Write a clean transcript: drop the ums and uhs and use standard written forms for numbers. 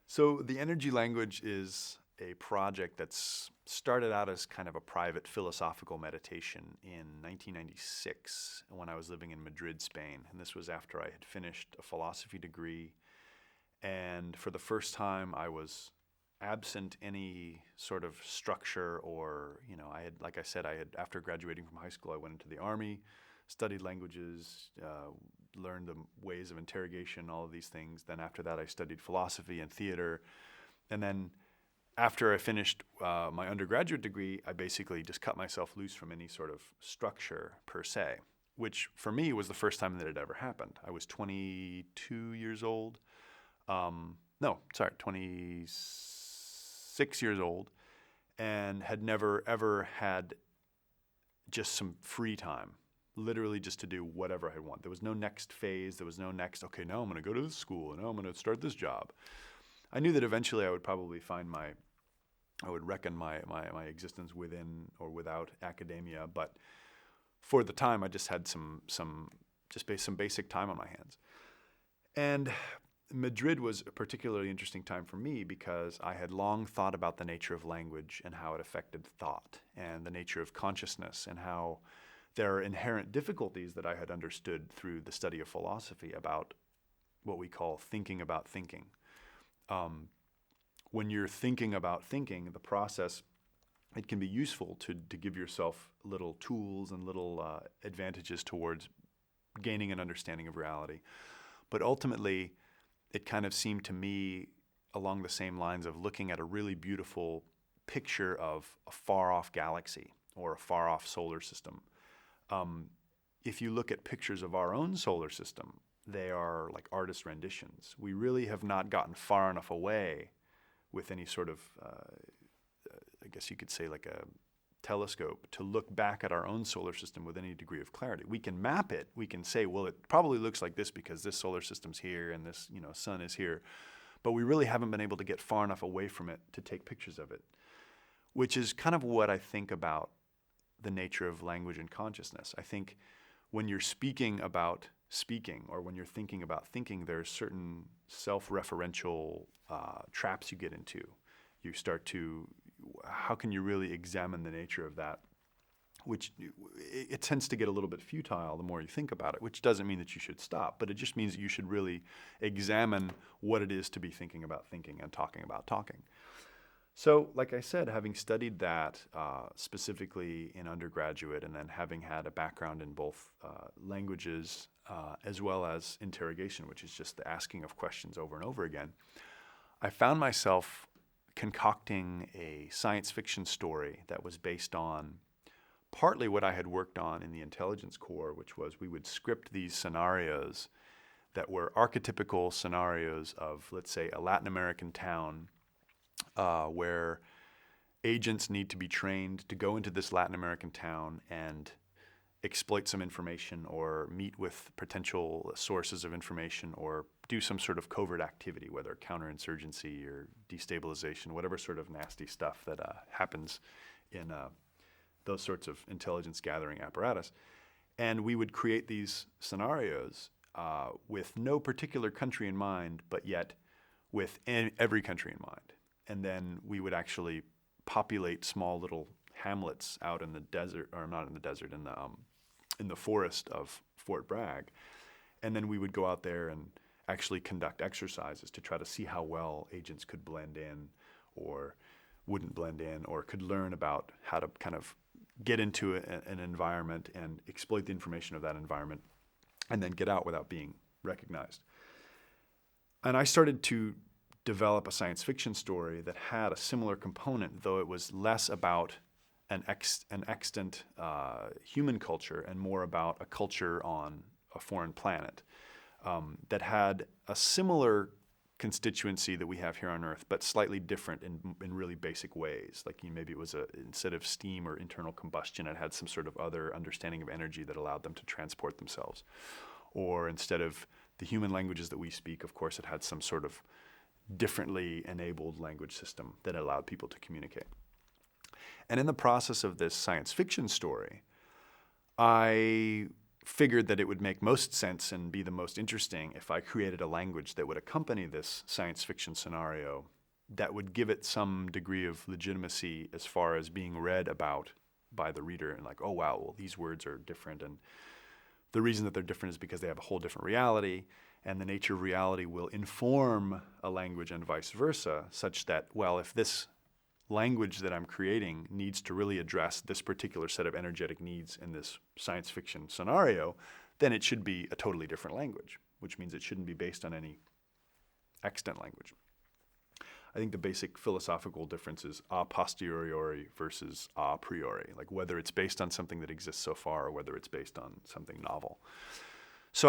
So the energy language is a project that's started out as kind of a private philosophical meditation in 1996 when I was living in Madrid, Spain. And this was after I had finished a philosophy degree. And for the first time, I was absent any sort of structure or, like I said, after graduating from high school, I went into the army, studied languages, learned the ways of interrogation, all of these things. Then after that, I studied philosophy and theater. And then after I finished my undergraduate degree, I basically just cut myself loose from any sort of structure per se, which for me was the first time that it ever happened. I was 22 years old. 26 years old, and had never ever had just some free time, literally just to do whatever I want. There was no next phase. There was no next, okay, now I'm going to go to this school, and now I'm going to start this job. I knew that eventually I would probably I would reckon my existence within or without academia, but for the time I just had some basic time on my hands. And Madrid was a particularly interesting time for me because I had long thought about the nature of language and how it affected thought and the nature of consciousness and how there are inherent difficulties that I had understood through the study of philosophy about what we call thinking about thinking. When you're thinking about thinking, the process, it can be useful to give yourself little tools and little advantages towards gaining an understanding of reality. But ultimately, it kind of seemed to me along the same lines of looking at a really beautiful picture of a far-off galaxy or a far-off solar system. If you look at pictures of our own solar system, they are like artist renditions. We really have not gotten far enough away with any sort of, I guess you could say like a telescope to look back at our own solar system with any degree of clarity. We can map it. We can say, well, it probably looks like this because this solar system's here and this, sun is here. But we really haven't been able to get far enough away from it to take pictures of it, which is kind of what I think about the nature of language and consciousness. I think when you're speaking about speaking or when you're thinking about thinking, there's certain self-referential traps you get into. You start to, how can you really examine the nature of that? Which it tends to get a little bit futile the more you think about it, which doesn't mean that you should stop, but it just means that you should really examine what it is to be thinking about thinking and talking about talking. So, like I said, having studied that specifically in undergraduate and then having had a background in both languages as well as interrogation, which is just the asking of questions over and over again, I found myself concocting a science fiction story that was based on partly what I had worked on in the intelligence corps, which was we would script these scenarios that were archetypical scenarios of, let's say, a Latin American town where agents need to be trained to go into this Latin American town and exploit some information or meet with potential sources of information or do some sort of covert activity, whether counterinsurgency or destabilization, whatever sort of nasty stuff that happens in those sorts of intelligence gathering apparatus. And we would create these scenarios with no particular country in mind, but yet with every country in mind. And then we would actually populate small little hamlets out in the desert, or not in the desert, in the forest of Fort Bragg. And then we would go out there and actually conduct exercises to try to see how well agents could blend in or wouldn't blend in or could learn about how to kind of get into an environment and exploit the information of that environment and then get out without being recognized. And I started to develop a science fiction story that had a similar component, though it was less about an extant human culture and more about a culture on a foreign planet that had a similar constituency that we have here on Earth, but slightly different in really basic ways. Like maybe it was instead of steam or internal combustion, it had some sort of other understanding of energy that allowed them to transport themselves. Or instead of the human languages that we speak, of course, it had some sort of differently enabled language system that allowed people to communicate. And in the process of this science fiction story, I figured that it would make most sense and be the most interesting if I created a language that would accompany this science fiction scenario that would give it some degree of legitimacy as far as being read about by the reader, and like, oh wow, well, these words are different, and the reason that they're different is because they have a whole different reality, and the nature of reality will inform a language and vice versa, such that, well, if this language that I'm creating needs to really address this particular set of energetic needs in this science fiction scenario, then it should be a totally different language, which means it shouldn't be based on any extant language. I think the basic philosophical difference is a posteriori versus a priori, like whether it's based on something that exists so far or whether it's based on something novel.